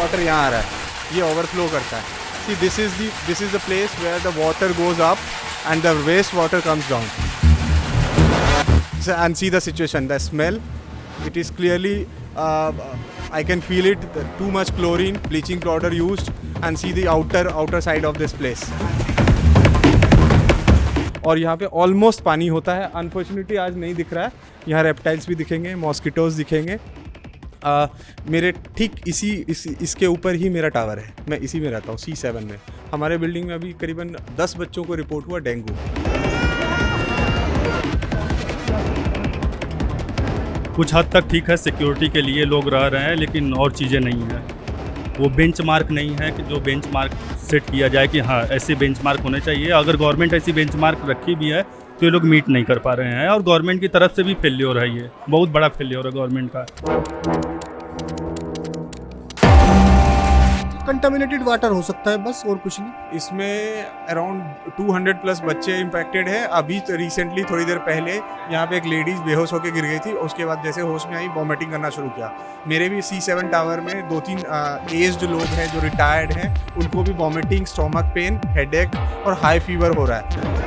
Water यहाँ आ रहा है, ये ओवरफ्लो करता है. See, this is the place where the water goes up and the waste water comes down. So, and see the situation, the smell. It is clearly, I can feel it. Too much chlorine, bleaching powder used, and see the outer side of this place. और यहाँ पे almost पानी होता है. Unfortunately आज नहीं दिख रहा है. यहाँ रेप्टाइल्स भी दिखेंगे, मॉस्किटोज दिखेंगे. मेरे ठीक इसके ऊपर ही मेरा टावर है. मैं इसी में रहता हूँ, C7 में. हमारे बिल्डिंग में अभी करीबन 10 बच्चों को रिपोर्ट हुआ डेंगू. कुछ हद तक ठीक है, सिक्योरिटी के लिए लोग रह रहे हैं, लेकिन और चीज़ें नहीं हैं. वो बेंचमार्क नहीं है कि जो बेंचमार्क सेट किया जाए कि हाँ ऐसे बेंचमार्क होने चाहिए. अगर गवर्नमेंट ऐसी बेंचमार्क रखी भी है तो ये लोग मीट नहीं कर पा रहे हैं, और गवर्नमेंट की तरफ से भी फेल्योर है. ये बहुत बड़ा फेल्योर है गवर्नमेंट का. कंटामिनेटेड वाटर हो सकता है बस, और कुछ नहीं. इसमें अराउंड 200 प्लस बच्चे इम्पैक्टेड हैं. अभी रिसेंटली थोड़ी देर पहले यहाँ पे एक लेडीज़ बेहोश होकर गिर गई थी. उसके बाद जैसे होश में आई, वॉमिटिंग करना शुरू किया. मेरे भी C7 टावर में 2-3 एज्ड लोग हैं जो रिटायर्ड हैं. उनको भी वॉमिटिंग, स्टोमक पेन, हेडेक और हाई फीवर हो रहा है.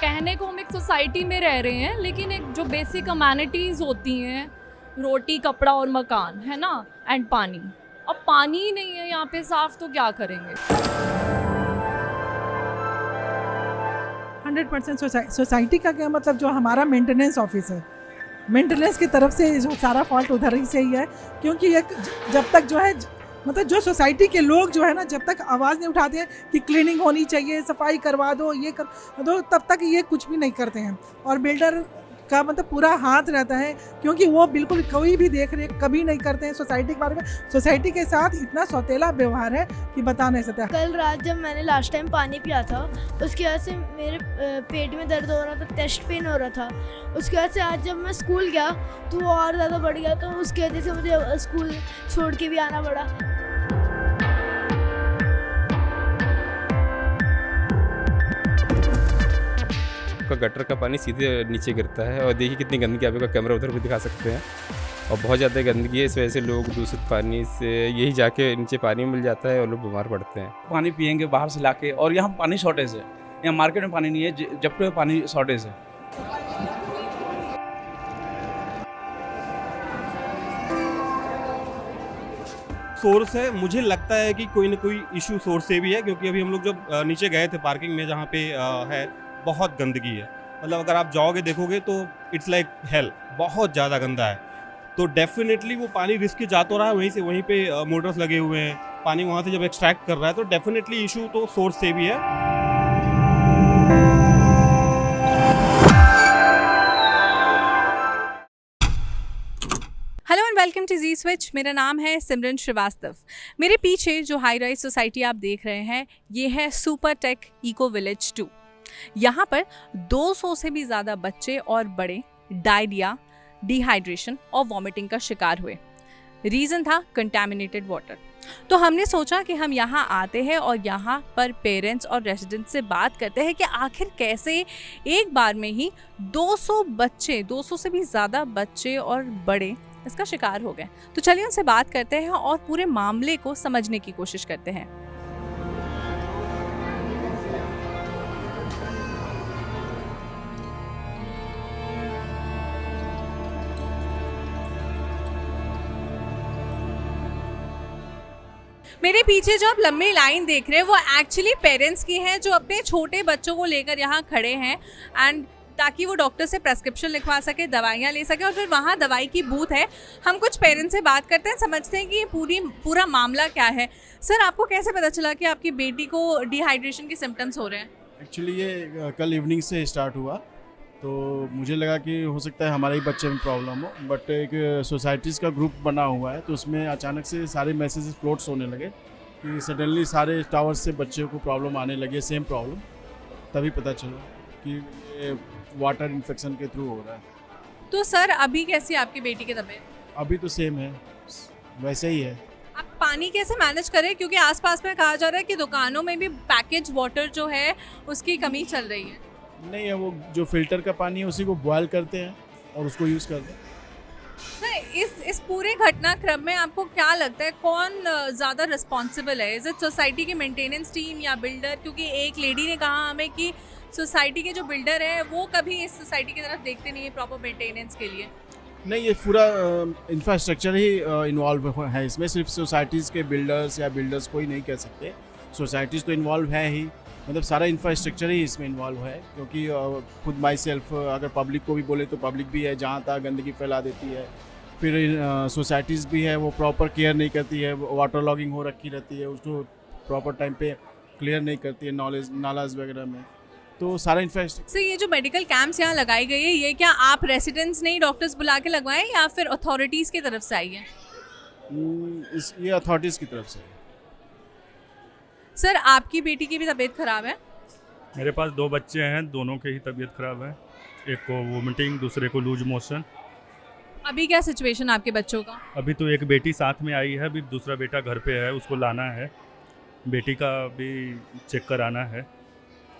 कहने को हम एक सोसाइटी में रह रहे हैं, लेकिन एक जो बेसिक अमेनिटीज़ होती हैं, रोटी, कपड़ा और मकान, है ना, एंड पानी. अब पानी ही नहीं है यहाँ पे साफ, तो क्या करेंगे? 100% सोसाइटी का क्या मतलब, जो हमारा मेंटेनेंस ऑफिस है, मेंटेनेंस की तरफ से जो सारा फॉल्ट उधर ही से ही है. क्योंकि ये जब तक जो है, मतलब जो सोसाइटी के लोग जो है ना, जब तक आवाज़ नहीं उठाते हैं कि क्लीनिंग होनी चाहिए, सफाई करवा दो, ये कर दो, तब तक ये कुछ भी नहीं करते हैं. और बिल्डर का मतलब पूरा हाथ रहता है, क्योंकि वो बिल्कुल कोई भी देख रेख कभी नहीं करते हैं सोसाइटी के बारे में. सोसाइटी के साथ इतना सौतेला व्यवहार है कि बता नहीं सकता. कल रात जब मैंने लास्ट टाइम पानी पिया था, उसकी वजह से मेरे पेट में दर्द हो रहा था, चेस्ट पेन हो रहा था. उसकी वजह से आज जब मैं स्कूल गया तो वो और ज़्यादा बढ़ गया, तो उसकी वजह से मुझे स्कूल छोड़ के भी आना पड़ा. गटर का पानी सीधे नीचे गिरता है, और देखिए कितनी गंदगी. आप कैमरा उधर भी दिखा सकते हैं, और बहुत ज़्यादा गंदगी है. इस वजह से लोग दूषित पानी से यही जाके नीचे पानी मिल जाता है और लोग बीमार पड़ते हैं. पानी पियेंगे बाहर से लाके, और यहाँ पानी शॉर्टेज है. यहाँ मार्केट में पानी नहीं है, जब में पानी शॉर्टेज है. सोर्स है, मुझे लगता है कि कोई ना कोई इशू सोर्स से भी है. क्योंकि अभी हम लोग जब नीचे गए थे पार्किंग में, जहाँ पे है बहुत गंदगी है. मतलब अगर आप जाओगे देखोगे तो इट्स लाइक हेल, बहुत ज़्यादा गंदा है. तो डेफिनेटली वो पानी रिस्क जा तो रहा है, वहीं पे मोटर्स लगे हुए हैं. पानी वहाँ से जब एक्सट्रैक्ट कर रहा है तो डेफिनेटली इशू तो सोर्स से भी है. Hello and welcome to G switch. मेरा नाम है सिमरन श्रीवास्तव. मेरे पीछे जो हाई राइज सोसाइटी आप देख रहे हैं, ये है सुपर टेक इको विलेज 2. यहाँ पर 200 से भी ज़्यादा बच्चे और बड़े डायरिया, डिहाइड्रेशन और वॉमिटिंग का शिकार हुए. रीज़न था कंटैमिनेटेड वाटर. तो हमने सोचा कि हम यहाँ आते हैं और यहाँ पर पेरेंट्स और रेजिडेंट्स से बात करते हैं कि आखिर कैसे एक बार में ही 200 से भी ज़्यादा बच्चे और बड़े इसका शिकार हो गए. तो चलिए उनसे बात करते हैं और पूरे मामले को समझने की कोशिश करते हैं. मेरे पीछे जो आप लंबी लाइन देख रहे हैं वो एक्चुअली पेरेंट्स की हैं, जो अपने छोटे बच्चों को लेकर यहाँ खड़े हैं, एंड ताकि वो डॉक्टर से प्रेस्क्रिप्शन लिखवा सके, दवाइयाँ ले सके. और फिर वहाँ दवाई की बूथ है. हम कुछ पेरेंट्स से बात करते हैं, समझते हैं कि ये पूरा मामला क्या है. सर, आपको कैसे पता चला कि आपकी बेटी को डिहाइड्रेशन के सिम्टम्स हो रहे हैं? एक्चुअली ये कल इवनिंग से स्टार्ट हुआ, तो मुझे लगा कि हो सकता है हमारे ही बच्चे में प्रॉब्लम हो. बट एक सोसाइटीज़ का ग्रुप बना हुआ है, तो उसमें अचानक से सारे मैसेजेस फ्लोट्स होने लगे कि सडनली सारे टावर्स से बच्चे को प्रॉब्लम आने लगे, सेम प्रॉब्लम. तभी पता चला कि ये वाटर इन्फेक्शन के थ्रू हो रहा है. तो सर, अभी कैसी है आपकी बेटी की तबीयत? अभी तो सेम है, वैसे ही है. आप पानी कैसे मैनेज करें, क्योंकि आसपास में कहा जा रहा है कि दुकानों में भी पैकेज वाटर जो है उसकी कमी चल रही है? नहीं है, वो जो फिल्टर का पानी है उसी को बॉयल करते हैं और उसको यूज़ करते हैं. सर, इस पूरे घटनाक्रम में आपको क्या लगता है कौन ज़्यादा रिस्पॉन्सिबल है? इज इट सोसाइटी की मेंटेनेंस टीम या बिल्डर? क्योंकि एक लेडी ने कहा हमें कि सोसाइटी के जो बिल्डर है वो कभी इस सोसाइटी की तरफ देखते नहीं है प्रॉपर मेंटेनेंस के लिए। नहीं, ये पूरा इंफ्रास्ट्रक्चर ही इन्वॉल्व है इसमें, सिर्फ सोसाइटीज़ के बिल्डर्स या बिल्डर्स को ही नहीं कह सकते। सोसाइटीज़ तो इन्वॉल्व है ही, मतलब सारा इंफ्रास्ट्रक्चर ही इसमें इन्वॉल्व है, क्योंकि खुद माई सेल्फ अगर पब्लिक को भी बोले तो पब्लिक भी है जहाँ तक गंदगी फैला देती है। फिर सोसाइटीज़ भी है, वो प्रॉपर केयर नहीं करती है, वाटर लॉगिंग हो रखी रहती है, उसको प्रॉपर टाइम पे क्लियर नहीं करती है नालाज वगैरह में, तो सारा इंफ्रास्ट्रक्चर। सर ये जो मेडिकल कैंप्स यहाँ लगाई गई है ये क्या आप रेसिडेंट्स ने ही डॉक्टर्स बुला के लगवाए या फिर अथॉरिटीज़ की तरफ से आई है? ये अथॉरिटीज़ की तरफ से है। सर आपकी बेटी की भी तबीयत खराब है? मेरे पास 2 बच्चे हैं, दोनों की ही तबीयत ख़राब है, एक को वोमिटिंग, दूसरे को लूज मोशन। अभी क्या सिचुएशन आपके बच्चों का? अभी तो एक बेटी साथ में आई है, अभी दूसरा बेटा घर पे है, उसको लाना है, बेटी का भी चेक कराना है।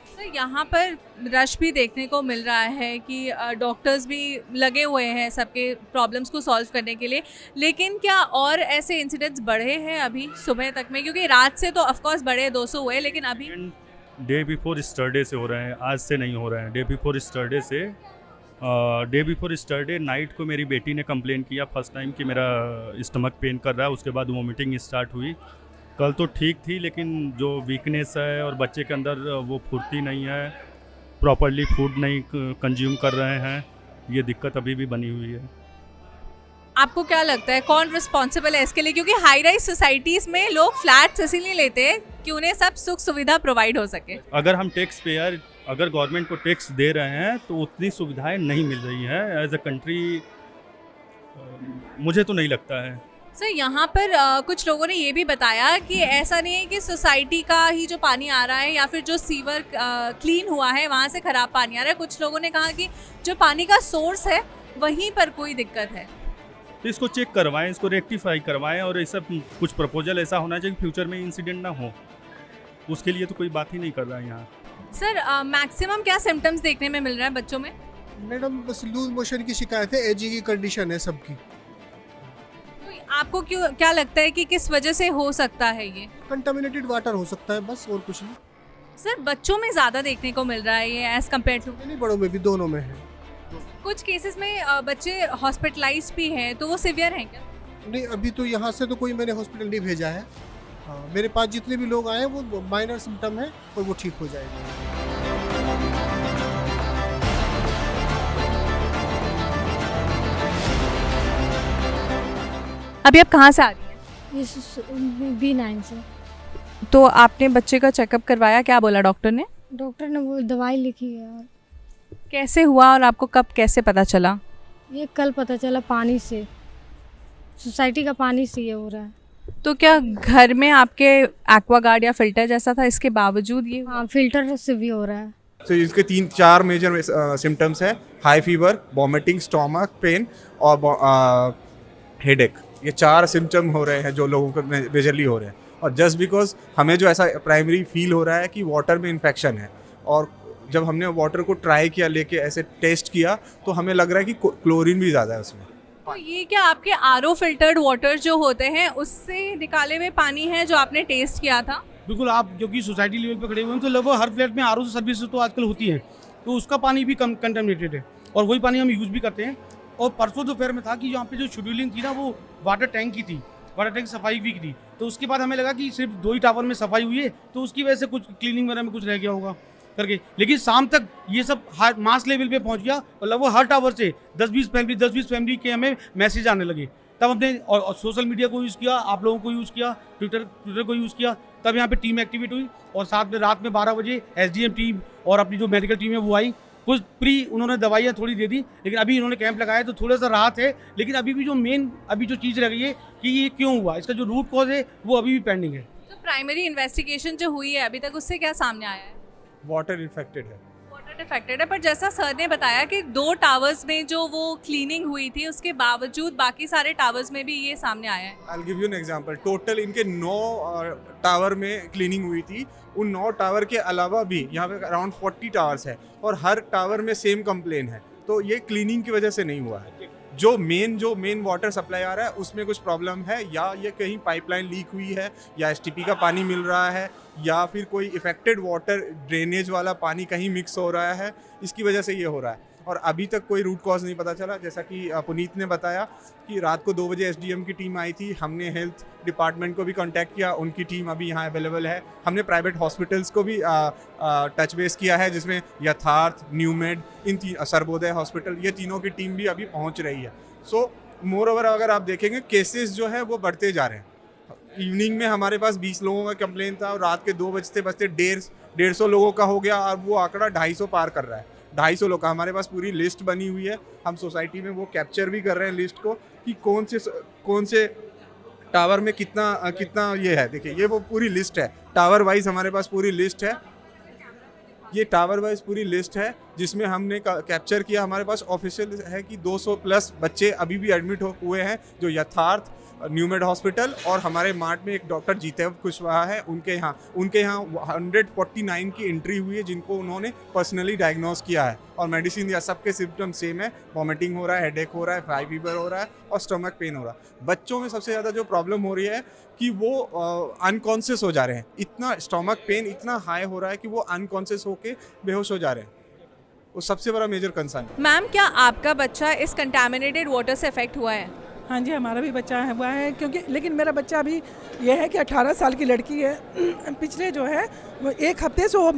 सर यहाँ पर रश भी देखने को मिल रहा है कि डॉक्टर्स भी लगे हुए हैं सबके प्रॉब्लम्स को सॉल्व करने के लिए, लेकिन क्या और ऐसे इंसिडेंट्स बढ़े हैं अभी सुबह तक में? क्योंकि रात से तो ऑफकोर्स बढ़े 200 हुए, लेकिन अभी डे बिफोर स्टरडे से हो रहे हैं, आज से नहीं हो रहे हैं। डे बिफोर स्टरडे नाइट को मेरी बेटी ने कंप्लेन किया फर्स्ट टाइम कि मेरा स्टमक पेन कर रहा है, उसके बाद वोमिटिंग स्टार्ट हुई। कल तो ठीक थी, लेकिन जो वीकनेस है और बच्चे के अंदर वो फुर्ती नहीं है, प्रॉपरली फूड नहीं कंज्यूम कर रहे हैं, ये दिक्कत अभी भी बनी हुई है। आपको क्या लगता है कौन रिस्पॉन्सिबल है इसके लिए? क्योंकि हाई राइज सोसाइटीज़ में लोग फ्लैट्स इसीलिए लेते हैं कि उन्हें सब सुख सुविधा प्रोवाइड हो सके। अगर हम टैक्स पेयर अगर गवर्नमेंट को टैक्स दे रहे हैं तो उतनी सुविधाएं नहीं मिल रही हैं एज अ कंट्री, मुझे तो नहीं लगता है। सर यहाँ पर कुछ लोगों ने ये भी बताया कि ऐसा नहीं है कि सोसाइटी का ही जो पानी आ रहा है या फिर जो सीवर क्लीन हुआ है वहाँ से ख़राब पानी आ रहा है। कुछ लोगों ने कहा कि जो पानी का सोर्स है वहीं पर कोई दिक्कत है, तो इसको चेक करवाएं, इसको रेक्टिफाई करवाएं और ये सब कुछ प्रपोजल ऐसा होना चाहिए कि फ्यूचर में इंसिडेंट ना हो, उसके लिए तो कोई बात ही नहीं कर रहा है यहाँ। सर मैक्सिमम क्या सिम्टम्स देखने में मिल रहा है बच्चों में? मैडम बस लूज मोशन की शिकायत है, एजी की कंडीशन है सबकी। तो आपको क्या लगता है कि किस वजह से हो सकता है ये? कंटामिनेटेड वाटर हो सकता है, बस और कुछ नहीं। सर बच्चों में ज़्यादा देखने को मिल रहा है ये एज़ कम्पेयर टू? नहीं, बड़ों में भी, दोनों में है। कुछ केसेस में बच्चे हॉस्पिटलाइज भी हैं, तो वो सिवियर हैं क्या? नहीं, अभी तो यहाँ से तो कोई मैंने हॉस्पिटल नहीं भेजा है। हाँ, मेरे पास जितने भी लोग आए वो माइनर सिम्टम है और वो ठीक हो जाएंगे। अभी आप कहाँ से आ रही हैं? B9 से। तो आपने बच्चे का चेकअप करवाया, क्या बोला डॉक्टर ने? डॉक्टर ने वो दवाई लिखी है। और कैसे हुआ और आपको कब कैसे पता चला? ये कल पता चला, पानी से, सोसाइटी का पानी से ये हो रहा है। तो क्या घर में आपके एक्वागार्ड या फिल्टर जैसा था, इसके बावजूद ये? हाँ, फिल्टर से भी हो रहा है। तो इसके 3-4 मेजर सिम्टम्स है, high fever, vomiting, stomach pain और हेडेक। ये 4 सिम्टम हो रहे हैं जो लोगों को मेजरली हो रहे हैं, और जस्ट बिकॉज हमें जो ऐसा प्राइमरी फील हो रहा है कि वाटर में इन्फेक्शन है, और जब हमने वाटर को ट्राई किया, लेके ऐसे टेस्ट किया, तो हमें लग रहा है कि क्लोरीन भी ज़्यादा है उसमें। तो ये क्या आपके आरओ फिल्टर्ड वाटर जो होते हैं उससे निकाले हुए पानी है जो आपने टेस्ट किया था? बिल्कुल, आप जो कि सोसाइटी लेवल पे खड़े हुए हैं तो लगभग हर फ्लैट में आरओ सर्विस तो आजकल होती है, तो उसका पानी भी कम कंटामिनेटेड है और वही पानी हम यूज़ भी करते हैं। और परसों दोपहर में था कि यहाँ पे जो शेड्यूलिंग थी ना वो वाटर टैंक की थी, वाटर टैंक सफाई भी की थी, तो उसके बाद हमें लगा कि सिर्फ 2 ही टावर में सफाई हुई है तो उसकी वजह से कुछ क्लीनिंग वगैरह में कुछ रह गया होगा करके, लेकिन शाम तक ये सब मास लेवल पे पहुंच गया और लगभग हर टावर से 10-20 फैमिली के हमें मैसेज आने लगे। तब हमने और सोशल मीडिया को यूज़ किया, आप लोगों को यूज़ किया, ट्विटर को यूज़ किया, तब यहाँ पे टीम एक्टिवेट हुई और साथ में रात में 12 बजे एसडीएम टीम और अपनी जो मेडिकल टीम है वो आई। कुछ उन्होंने दवाइयाँ थोड़ी दे दी, लेकिन अभी इन्होंने कैंप लगाया तो थोड़ा सा राहत है, लेकिन अभी भी जो मेन अभी जो चीज़ रह गई है कि ये क्यों हुआ, इसका जो रूट कॉज है वो अभी भी पेंडिंग है। तो प्राइमरी इन्वेस्टिगेशन जो हुई है अभी तक, उससे क्या सामने आया है? वाटर इन्फेक्टेड है। वाटर इन्फेक्टेड है, पर जैसा सर ने बताया कि 2 टावर्स में जो वो क्लीनिंग हुई थी उसके बावजूद बाकी सारे टावर्स में भी ये सामने आया है। I'll give you an example. Total इनके 9 टावर में क्लीनिंग हुई थी। उन 9 टावर के अलावा भी यहाँ पे अराउंड 40 टावर्स है और हर टावर में सेम कंप्लेन है, तो ये क्लीनिंग की वजह से नहीं हुआ है। जो मेन वाटर सप्लाई आ रहा है उसमें कुछ प्रॉब्लम है, या ये कहीं पाइपलाइन लीक हुई है, या एसटीपी का पानी मिल रहा है, या फिर कोई इफेक्टेड वाटर ड्रेनेज वाला पानी कहीं मिक्स हो रहा है, इसकी वजह से ये हो रहा है। और अभी तक कोई रूट कॉज नहीं पता चला। जैसा कि पुनीत ने बताया कि रात को 2 बजे एसडीएम की टीम आई थी, हमने हेल्थ डिपार्टमेंट को भी कांटेक्ट किया, उनकी टीम अभी यहाँ अवेलेबल है। हमने प्राइवेट हॉस्पिटल्स को भी टच बेस किया है, जिसमें यथार्थ, न्यूमेड, सर्वोदय हॉस्पिटल, ये तीनों की टीम भी अभी पहुँच रही है। सो मोर ओवर अगर आप देखेंगे केसेस जो है वो बढ़ते जा रहे हैं। इवनिंग में हमारे पास 20 लोगों का कंप्लेन था, और रात के 2 बजते 150 लोगों का हो गया, और वो आंकड़ा 250 पार कर रहा है। 250 लोग का हमारे पास पूरी लिस्ट बनी हुई है। हम सोसाइटी में वो कैप्चर भी कर रहे हैं लिस्ट को कि कौन से टावर में कितना ये है। देखिए ये वो पूरी लिस्ट है, टावर वाइज हमारे पास पूरी लिस्ट है। ये टावर वाइज पूरी लिस्ट है जिसमें हमने कैप्चर किया। हमारे पास ऑफिशियल है कि 200 प्लस बच्चे अभी भी एडमिट हुए हैं, जो यथार्थ, न्यूमेड हॉस्पिटल और हमारे मार्ट में एक डॉक्टर जीतेव कुशवाहा है, उनके यहाँ 149 की एंट्री हुई है, जिनको उन्होंने पर्सनली डायग्नोस किया है। और मेडिसिन या सबके सिम्टम सेम है, वॉमिटिंग हो रहा है, हेडेक हो रहा है, हाई फीवर हो रहा है और स्टमक पेन हो रहा है। बच्चों में सबसे ज़्यादा जो प्रॉब्लम हो रही है कि वो अनकॉन्शियस हो जा रहे हैं। इतना स्टमक पेन इतना हाई हो रहा है कि वो अनकॉन्शियस होके बेहोश हो जा रहे हैं। वो सबसे बड़ा मेजर कंसर्न है। मैम, क्या आपका बच्चा इस कंटामिनेटेड वाटर से अफेक्ट हुआ है? हाँ जी, हमारा भी बच्चा हुआ है, क्योंकि लेकिन मेरा बच्चा अभी ये है कि 18 साल की लड़की है। पिछले जो है वो 1 हफ्ते से वो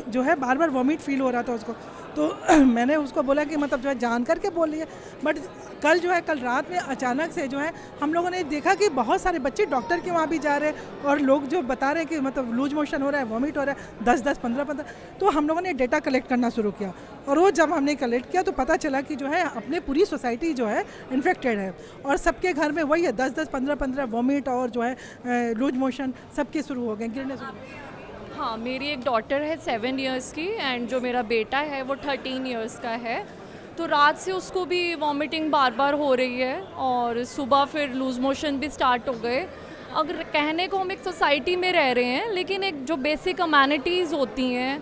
जो है बार बार वॉमिट फील हो रहा था उसको, तो मैंने उसको बोला कि मतलब जो है जान करके बोल रही है। बट कल रात में अचानक से जो है हम लोगों ने देखा कि बहुत सारे बच्चे डॉक्टर के वहाँ भी जा रहे हैं, और लोग जो बता रहे हैं कि मतलब लूज मोशन हो रहा है, वॉमिट हो रहा है, 10-10, 15-15। तो हम लोगों ने डेटा कलेक्ट करना शुरू किया, और वो जब हमने कलेक्ट किया तो पता चला कि जो है अपने पूरी सोसाइटी जो है इन्फेक्टेड है, और सबके घर में वही है 10-10, 15-15 वॉमिट और जो है लूज मोशन सबके शुरू हो गए, गिरने शुरू हो गए। हाँ, मेरी एक डॉटर है 7 इयर्स की, एंड जो मेरा बेटा है वो 13 इयर्स का है। तो रात से उसको भी वॉमिटिंग बार बार हो रही है, और सुबह फिर लूज़ मोशन भी स्टार्ट हो गए। अगर कहने को हम एक सोसाइटी में रह रहे हैं, लेकिन एक जो बेसिक अमेनिटीज़ होती हैं,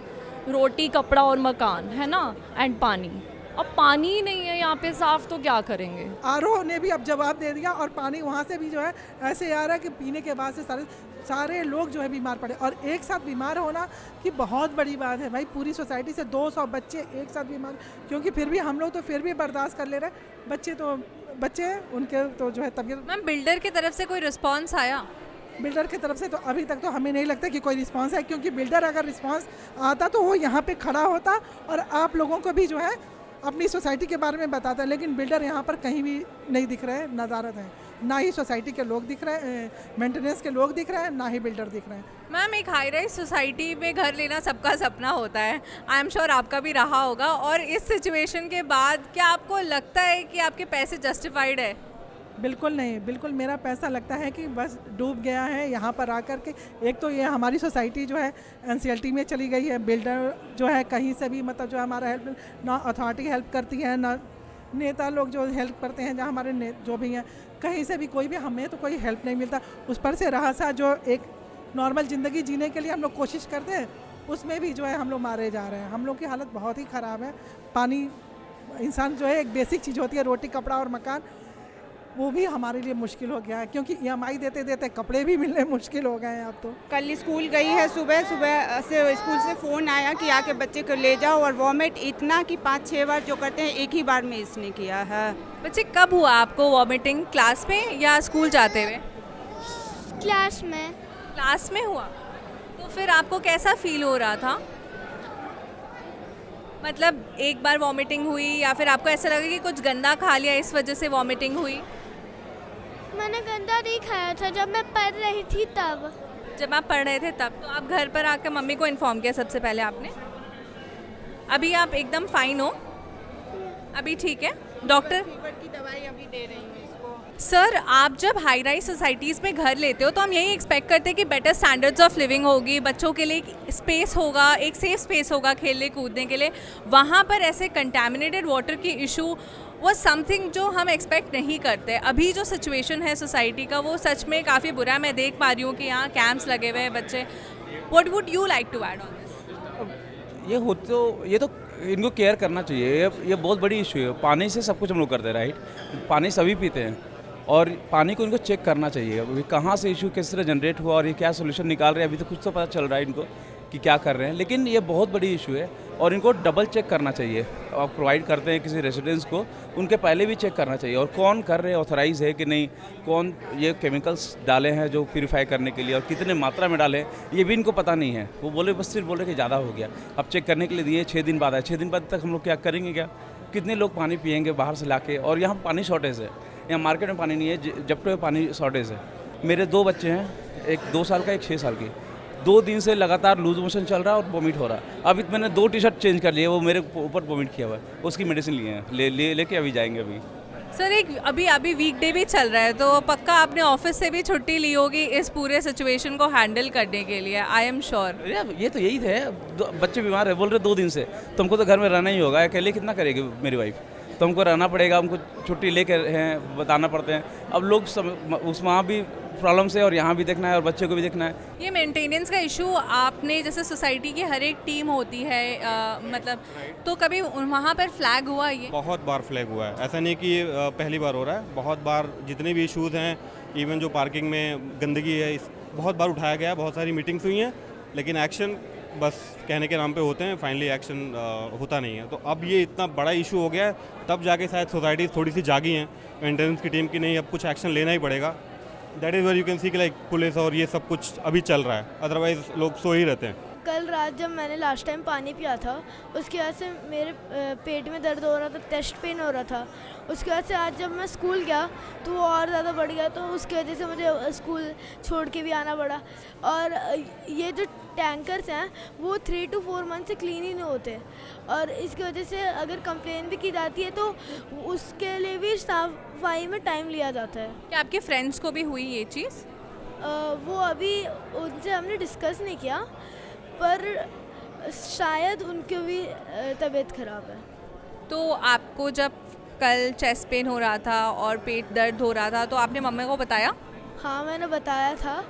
रोटी, कपड़ा और मकान, है ना, एंड पानी, अब पानी ही नहीं है यहाँ पे साफ, तो क्या करेंगे। आरओ ने भी अब जवाब दे दिया, और पानी वहाँ से भी जो है ऐसे आ रहा है कि पीने के बाद से सारे लोग जो है बीमार पड़े। और एक साथ बीमार होना कि बहुत बड़ी बात है भाई, पूरी सोसाइटी से 200 बच्चे एक साथ बीमार, क्योंकि फिर भी हम लोग तो फिर भी बर्दाश्त कर ले रहे हैं, बच्चे हैं उनके तो जो है तबीयत। मैम, बिल्डर की तरफ से कोई रिस्पॉन्स आया? बिल्डर की तरफ से तो अभी तक तो हमें नहीं लगता कि कोई रिस्पांस है, क्योंकि बिल्डर अगर रिस्पांस आता तो वो यहाँ पे खड़ा होता और आप लोगों को भी जो है अपनी सोसाइटी के बारे में बताता है। लेकिन बिल्डर यहाँ पर कहीं भी नहीं दिख रहे हैं, नज़ारत है, ना ही सोसाइटी के लोग दिख रहे हैं, मेंटेनेंस के लोग दिख रहे हैं, ना ही बिल्डर दिख रहे हैं। मैम, एक हाई राइज सोसाइटी में घर लेना सबका सपना होता है, आई एम श्योर आपका भी रहा होगा। और इस सिचुएशन के बाद क्या आपको लगता है कि आपके पैसे जस्टिफाइड है? बिल्कुल नहीं, बिल्कुल मेरा पैसा लगता है कि बस डूब गया है यहाँ पर आकर के। एक तो ये हमारी सोसाइटी जो है एनसीएलटी में चली गई है, बिल्डर जो है कहीं से भी मतलब जो हमारा हेल्प, ना अथॉरिटी हेल्प करती है, ना नेता लोग जो हेल्प करते हैं, जहाँ हमारे जो भी हैं, कहीं से भी कोई भी हमें तो कोई हेल्प नहीं मिलता। उस पर से रहा सा जो एक नॉर्मल ज़िंदगी जीने के लिए हम लोग कोशिश करते हैं, उसमें भी जो है हम लोग मारे जा रहे हैं। हम लोग की हालत बहुत ही ख़राब है। पानी, इंसान जो है एक बेसिक चीज़ होती है, रोटी, कपड़ा और मकान, वो भी हमारे लिए मुश्किल हो गया है, क्योंकि EMI देते देते कपड़े भी मिलने मुश्किल हो गए हैं अब तो। कल स्कूल गई है, सुबह से स्कूल से फ़ोन आया कि आके बच्चे को ले जाओ, और वॉमिट इतना कि 5-6 बार जो करते हैं एक ही बार में इसने किया है। बच्चे, कब हुआ आपको वॉमिटिंग? क्लास में या स्कूल जाते हुए? क्लास में। क्लास में हुआ? तो फिर आपको कैसा फील हो रहा था? मतलब एक बार वॉमिटिंग हुई, या फिर आपको ऐसा लगा कि कुछ गंदा खा लिया इस वजह से वॉमिटिंग हुई? मैंने गंदा नहीं खाया था, जब मैं पढ़ रही थी तब। जब आप पढ़ रहे थे तब? तो आप घर पर आकर मम्मी को इन्फॉर्म किया सबसे पहले आपने? अभी आप एकदम फाइन हो? अभी ठीक है? डॉक्टर फीवर की दवाई अभी दे रही हूँ इसको। सर, आप जब हाई राइज सोसाइटीज़ में घर लेते हो तो हम यही एक्सपेक्ट करते हैं कि बेटर स्टैंडर्ड्स ऑफ लिविंग होगी, बच्चों के लिए स्पेस होगा, एक सेफ स्पेस होगा खेलने कूदने के लिए। वहाँ पर ऐसे कंटेमिनेटेड वाटर की इशू वो समथिंग जो हम एक्सपेक्ट नहीं करते। अभी जो सिचुएशन है सोसाइटी का वो सच में काफ़ी बुरा है। मैं देख पा रही हूँ कि यहाँ कैंप्स लगे हुए हैं बच्चे। What would you like to add on this? ये तो इनको केयर करना चाहिए। ये बहुत बड़ी इशू है। पानी से सब कुछ हम लोग करते हैं, राइट? पानी सभी पीते हैं और पानी को इनको चेक करना चाहिए। अभी कहाँ से इशू किस तरह जनरेट हुआ और ये क्या सोल्यूशन निकाल रहे हैं, अभी तो कुछ तो पता चल रहा है इनको कि क्या कर रहे हैं, लेकिन ये बहुत बड़ी इशू है और इनको डबल चेक करना चाहिए। आप प्रोवाइड करते हैं किसी रेसिडेंट्स को, उनके पहले भी चेक करना चाहिए और कौन कर रहे हैं, ऑथराइज है कि नहीं, कौन ये केमिकल्स डाले हैं जो प्यूरीफाई करने के लिए और कितने मात्रा में डाले हैं, ये भी इनको पता नहीं है। वो बोले बस सिर्फ बोल रहे कि ज़्यादा हो गया। अब चेक करने के लिए दिए, 6 दिन बाद आए, 6 दिन बाद तक हम लोग क्या करेंगे? क्या कितने लोग पानी पियेंगे बाहर से ला के? और यहाँ पानी शॉर्टेज है, यहाँ मार्केट में पानी नहीं है, जब तो पानी शॉर्टेज है। मेरे 2 बच्चे हैं, एक 2 साल का, एक 6 साल की। 2 दिन से लगातार लूज मोशन चल रहा है और वोमिट हो रहा है। अभी मैंने 2 टी-शर्ट चेंज कर लिए, वो मेरे ऊपर वोमिट किया हुआ है, उसकी मेडिसिन लिए हैं, लेके अभी जाएंगे अभी। सर एक अभी वीकडे भी चल रहा है, तो पक्का आपने ऑफिस से भी छुट्टी ली होगी इस पूरे सिचुएशन को हैंडल करने के लिए, आई एम श्योर। ये तो यही थे, बच्चे बीमार है, बोल रहे 2 दिन से, तुमको तो घर में रहना ही होगा, अकेले कितना करेगी मेरी वाइफ, तुमको रहना पड़ेगा, हमको छुट्टी लेके हैं, बताना पड़ते हैं। अब लोग उस वहाँ भी प्रॉब्लम से और यहाँ भी देखना है और बच्चे को भी देखना है। ये मेंटेनेंस का इशू आपने, जैसे सोसाइटी की हर एक टीम होती है, मतलब तो कभी वहाँ पर फ्लैग हुआ? ये बहुत बार फ्लैग हुआ है, ऐसा नहीं कि ये पहली बार हो रहा है। बहुत बार जितने भी इश्यूज़ हैं, इवन जो पार्किंग में गंदगी है, बहुत बार उठाया गया, बहुत सारी मीटिंग्स हुई हैं, लेकिन एक्शन बस कहने के नाम पे होते हैं, फाइनली एक्शन होता नहीं है। तो अब ये इतना बड़ा इशू हो गया है, तब जाके शायद सोसाइटी थोड़ी सी जागी हैं मेंटेनेंस की टीम की, नहीं अब कुछ एक्शन लेना ही पड़ेगा। That is where you can see कि लाइक पुलिस और ये सब कुछ अभी चल रहा है, अदरवाइज लोग सो ही रहते हैं। कल रात जब मैंने लास्ट टाइम पानी पिया था, उसकी वजह से मेरे पेट में दर्द हो रहा था, चेस्ट पेन हो रहा था। उसकी वजह से आज जब मैं स्कूल गया तो वो और ज़्यादा बढ़ गया, तो उसकी वजह से मुझे स्कूल छोड़ के भी आना पड़ा। और ये जो टैंकर्स हैं वो 3 to 4 मंथ से क्लीन ही नहीं होते, और इसकी वजह से अगर कंप्लेन भी की जाती है तो उसके लिए भी सफाई में टाइम लिया जाता है। क्या आपके फ्रेंड्स को भी हुई ये चीज़? वो अभी उनसे हमने डिस्कस नहीं किया, पर शायद उनकी भी तबीयत ख़राब है। तो आपको जब कल चेस्ट पेन हो रहा था और पेट दर्द हो रहा था, तो आपने मम्मी को बताया? हाँ, मैंने बताया था।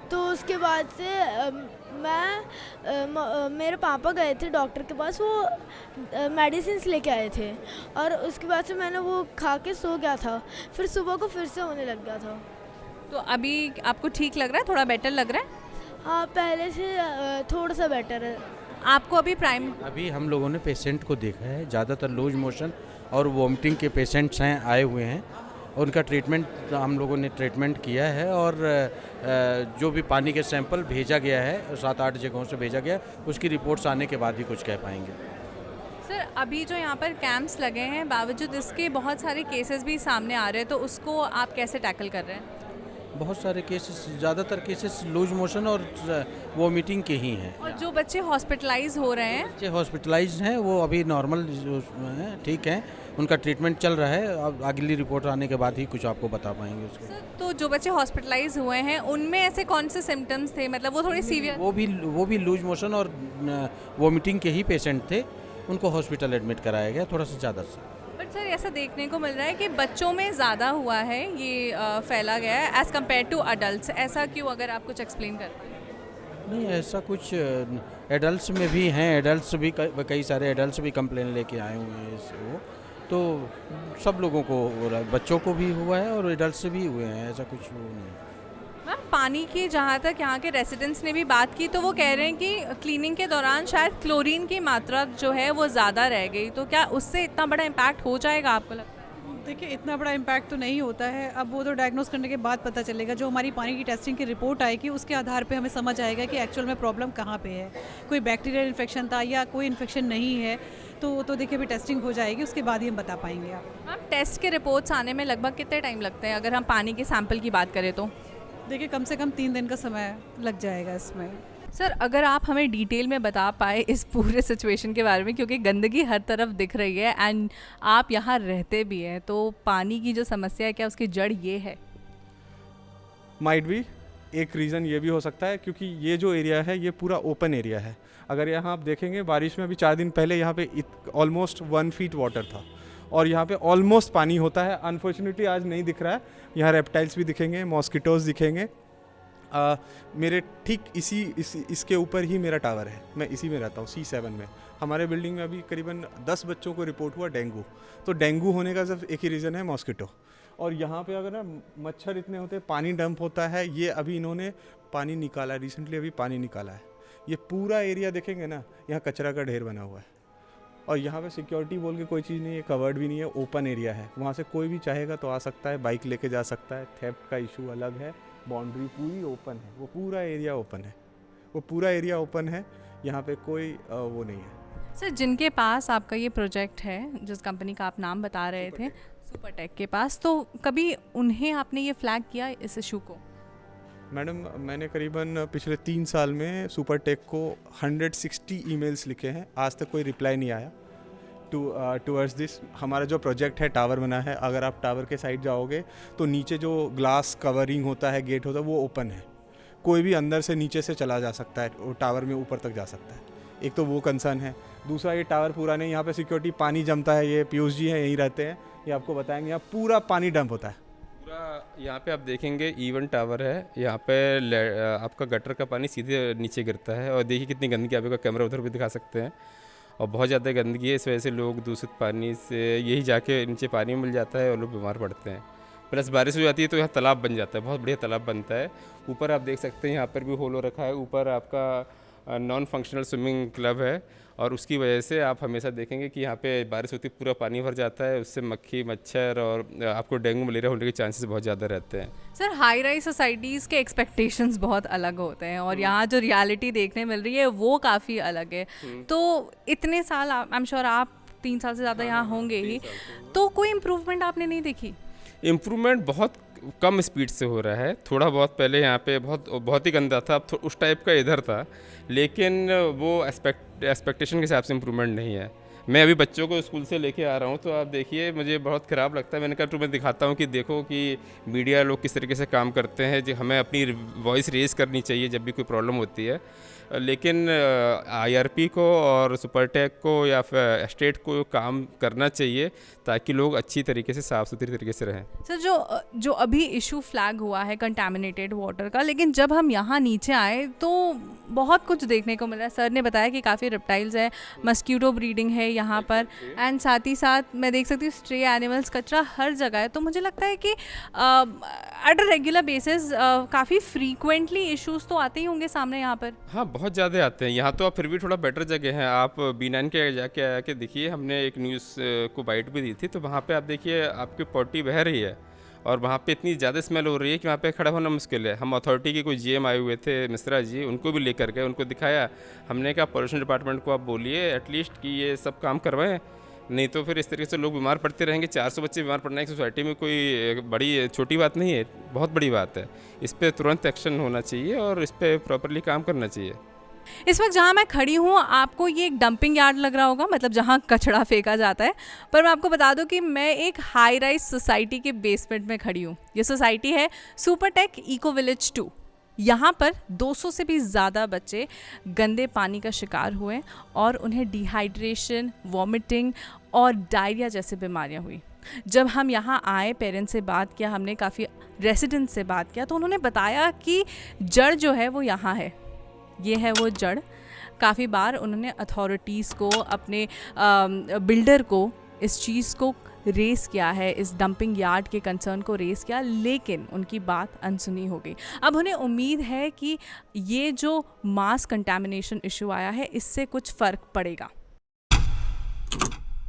तो उसके बाद से मेरे पापा गए थे डॉक्टर के पास, वो मेडिसिन लेके आए थे, और उसके बाद से मैंने वो खा के सो गया था, फिर सुबह को फिर से होने लग गया था। तो अभी आपको ठीक लग रहा है, थोड़ा बेटर लग रहा है? हाँ, पहले से थोड़ा सा बेटर है। आपको अभी हम लोगों ने पेशेंट को देखा है, ज़्यादातर लूज मोशन और वोमिटिंग के पेशेंट्स हैं, आए हुए हैं। उनका ट्रीटमेंट हम लोगों ने किया है, और जो भी पानी के सैंपल भेजा गया है 7-8 जगहों से भेजा गया, उसकी रिपोर्ट्स आने के बाद ही कुछ कह पाएंगे। सर अभी जो यहाँ पर कैंप्स लगे हैं, बावजूद इसके बहुत सारे केसेस भी सामने आ रहे हैं, तो उसको आप कैसे टैकल कर रहे हैं? बहुत सारे केसेस, ज़्यादातर केसेस लूज मोशन और वोमिटिंग के ही हैं। और जो बच्चे हॉस्पिटलाइज हो रहे हैं? बच्चे हॉस्पिटलाइज हैं, वो अभी नॉर्मल हैं, ठीक हैं, उनका ट्रीटमेंट चल रहा है। अब अगली रिपोर्ट आने के बाद ही कुछ आपको बता पाएंगे उसके। सर तो जो बच्चे हॉस्पिटलाइज हुए हैं, उनमें ऐसे कौन से सिम्टम्स थे, मतलब वो थोड़ी सीवियर? वो भी लूज मोशन और वोमिटिंग के ही पेशेंट थे, उनको हॉस्पिटल एडमिट कराया गया, थोड़ा सा ज़्यादा से। बट सर ऐसा देखने को मिल रहा है कि बच्चों में ज़्यादा हुआ है, ये फैला गया है एज़ कम्पेयर टू अडल्ट। ऐसा क्यों, अगर आप कुछ एक्सप्लेन कर पाएँ? नहीं, ऐसा कुछ एडल्ट्स में भी हैं, एडल्ट्स भी कई सारे एडल्ट्स भी कंप्लेन लेके आए हुए हैं इससे, वो तो सब लोगों को हो रहा है, बच्चों को भी हुआ है और एडल्ट से भी हुए हैं, ऐसा कुछ वो नहीं। मैम पानी की जहाँ तक यहाँ के रेसिडेंट्स ने भी बात की, तो वो कह रहे हैं कि क्लीनिंग के दौरान शायद क्लोरीन की मात्रा जो है वो ज़्यादा रह गई, तो क्या उससे इतना बड़ा इम्पैक्ट हो जाएगा आपको लगता है? देखिए, इतना बड़ा इम्पैक्ट तो नहीं होता है, अब वो तो डायग्नोस करने के बाद पता चलेगा। जो हमारी पानी की टेस्टिंग की रिपोर्ट आएगी उसके आधार पे हमें समझ आएगा कि एक्चुअल में प्रॉब्लम कहाँ पे है, कोई बैक्टीरियल इन्फेक्शन था या कोई इन्फेक्शन नहीं है, तो देखिए अभी टेस्टिंग हो जाएगी, उसके बाद ही हम बता पाएंगे आपको। मैम टेस्ट के रिपोर्ट्स आने में लगभग कितने टाइम लगते हैं, अगर हम पानी के सैंपल की बात करें तो? देखिए, कम से कम 3 दिन का समय लग जाएगा इसमें। सर अगर आप हमें डिटेल में बता पाए इस पूरे सिचुएशन के बारे में, क्योंकि गंदगी हर तरफ दिख रही है एंड आप यहाँ रहते भी हैं, तो पानी की जो समस्या है, क्या उसकी जड़ ये है? माइट भी एक रीज़न ये भी हो सकता है, क्योंकि ये जो एरिया है ये पूरा ओपन एरिया है। अगर यहाँ आप देखेंगे, बारिश में अभी 4 दिन पहले यहाँ पे ऑलमोस्ट 1 फीट वाटर था, और यहाँ पे ऑलमोस्ट पानी होता है। अनफॉर्चुनेटली आज नहीं दिख रहा है। यहाँ रेप्टाइल्स भी दिखेंगे, मॉस्किटोज़ दिखेंगे। मेरे ठीक इसके ऊपर ही मेरा टावर है, मैं इसी में रहता हूँ C7 में। हमारे बिल्डिंग में अभी करीबन 10 बच्चों को रिपोर्ट हुआ डेंगू। तो डेंगू होने का सिर्फ एक ही रीज़न है, मॉस्किटो। और यहाँ पे अगर ना मच्छर इतने होते हैं, पानी डंप होता है। ये अभी इन्होंने पानी निकाला, रिसेंटली अभी पानी निकाला है। ये पूरा एरिया देखेंगे ना, यहाँ कचरा का ढेर बना हुआ है। और यहाँ पे सिक्योरिटी बोल के कोई चीज़ नहीं है, कवर्ड भी नहीं है, ओपन एरिया है। वहाँ से कोई भी चाहेगा तो आ सकता है, बाइक लेके जा सकता है। थेफ्ट का इशू अलग है, बाउंड्री पूरी ओपन है, वो पूरा एरिया ओपन है, यहाँ पे कोई वो नहीं है। सर, जिनके पास आपका ये प्रोजेक्ट है, जिस कंपनी का आप नाम बता रहे थे, सुपरटेक के पास, तो कभी उन्हें आपने ये फ्लैग किया इस इशू को? मैडम, मैंने करीबन पिछले 3 साल में सुपरटेक को 160 ईमेल्स लिखे हैं, आज तक कोई रिप्लाई नहीं आया टूवर्ड्स दिस। हमारा जो प्रोजेक्ट है, टावर बना है, अगर आप टावर के साइड जाओगे तो नीचे जो ग्लास कवरिंग होता है, गेट होता है, वो ओपन है। कोई भी अंदर से नीचे से चला जा सकता है, वो टावर में ऊपर तक जा सकता है। एक तो वो कंसर्न है। दूसरा, ये टावर पूरा नहीं, यहाँ पे सिक्योरिटी, पानी जमता है। ये पीयूष जी हैं, यहीं रहते हैं, ये आपको बताएंगे। यहाँ पूरा पानी डंप होता है पूरा। यहाँ पे आप देखेंगे E1 टावर है, यहाँ पे आपका गटर का पानी सीधे नीचे गिरता है। और देखिए कितनी गंदगी, आपका कैमरा उधर भी दिखा सकते हैं। और बहुत ज़्यादा गंदगी है, इस वजह से लोग दूषित पानी से यही जाके नीचे पानी मिल जाता है और लोग बीमार पड़ते हैं। प्लस बारिश हो जाती है तो यहाँ तालाब बन जाता है, बहुत बढ़िया तालाब बनता है। ऊपर आप देख सकते हैं, यहाँ पर भी होल हो रखा है। ऊपर आपका नॉन फंक्शनल स्विमिंग क्लब है और उसकी वजह से आप हमेशा देखेंगे कि यहाँ पे बारिश होती है, पूरा पानी भर जाता है। उससे मक्खी, मच्छर और आपको डेंगू मलेरिया होने के चांसेस बहुत ज़्यादा रहते हैं। सर, हाई राइज सोसाइटीज़ के एक्सपेक्टेशंस बहुत अलग होते हैं और यहाँ जो रियलिटी देखने मिल रही है वो काफ़ी अलग है। तो इतने साल, आई एम श्योर आप 3 साल से ज़्यादा यहाँ होंगे ही, तो कोई इम्प्रूवमेंट आपने नहीं देखी? इम्प्रूवमेंट बहुत कम स्पीड से हो रहा है। थोड़ा बहुत पहले यहाँ पे बहुत ही गंदा था, अब उस टाइप का इधर था, लेकिन वो एक्सपेक्टेशन के हिसाब से इम्प्रूवमेंट नहीं है। मैं अभी बच्चों को स्कूल से लेके आ रहा हूँ, तो आप देखिए, मुझे बहुत ख़राब लगता है। मैंने कहा तुम्हें दिखाता हूँ कि देखो कि मीडिया लोग किस तरीके से काम करते हैं। जो हमें अपनी वॉइस रेज़ करनी चाहिए जब भी कोई प्रॉब्लम होती है, लेकिन IRP को और सुपरटेक को या फिर स्टेट को काम करना चाहिए ताकि लोग अच्छी तरीके से, साफ़ सुथरी तरीके से रहें। सर, जो अभी इशू फ्लैग हुआ है कंटामिनेटेड वाटर का, लेकिन जब हम यहाँ नीचे आए तो बहुत कुछ देखने को मिला। सर ने बताया कि काफ़ी रेप्टाइल्स है, मस्कीटो ब्रीडिंग है यहाँ पर, एंड साथ ही साथ मैं देख सकती हूँ स्ट्रे एनिमल्स, कचरा हर जगह है। तो मुझे लगता है कि एट अ रेगुलर बेसिस काफ़ी फ्रीक्वेंटली इश्यूज तो आते ही होंगे सामने यहाँ पर। हाँ, बहुत ज़्यादा आते हैं यहाँ तो। आप फिर भी थोड़ा बेटर जगह है, आप B9 के जाके आके देखिए। हमने एक न्यूज़ को बाइट भी दी थी, तो वहाँ पे आप देखिए आपकी पॉटी बह रही है और वहाँ पे इतनी ज़्यादा स्मेल हो रही है कि वहाँ पे खड़ा होना मुश्किल है। हम अथॉरिटी के कोई GM आए हुए थे, मिश्रा जी, उनको भी लेकर गए, उनको दिखाया। हमने कहा पॉल्यूशन डिपार्टमेंट को आप बोलिए एटलीस्ट कि ये सब काम करवाएं, नहीं तो फिर इस तरीके से लोग बीमार पड़ते रहेंगे। 400 बच्चे बीमार पड़ना एक सोसाइटी में कोई बड़ी छोटी बात नहीं है, बहुत बड़ी बात है। इस पर तुरंत एक्शन होना चाहिए और इस पर प्रॉपरली काम करना चाहिए। इस वक्त जहाँ मैं खड़ी हूँ, आपको ये एक डंपिंग यार्ड लग रहा होगा, मतलब जहाँ कचरा फेंका जाता है। पर मैं आपको बता दूँ कि मैं एक हाई राइज सोसाइटी के बेसमेंट में खड़ी हूँ। ये सोसाइटी है सुपरटेक इको विलेज 2। यहाँ पर 200 से भी ज़्यादा बच्चे गंदे पानी का शिकार हुए और उन्हें डिहाइड्रेशन, वॉमिटिंग और डायरिया जैसे बीमारियाँ हुई। जब हम यहाँ आए, पेरेंट्स से बात किया, हमने काफ़ी रेसिडेंट्स से बात किया, तो उन्होंने बताया कि जड़ जो है वो यहाँ है, ये है वो जड़। काफ़ी बार उन्होंने अथॉरिटीज़ को, अपने बिल्डर को इस चीज़ को रेस किया है, इस डंपिंग यार्ड के कंसर्न को रेस किया, लेकिन उनकी बात अनसुनी हो गई। अब उन्हें उम्मीद है कि ये जो मास कंटामिनेशन इशू आया है, इससे कुछ फ़र्क पड़ेगा।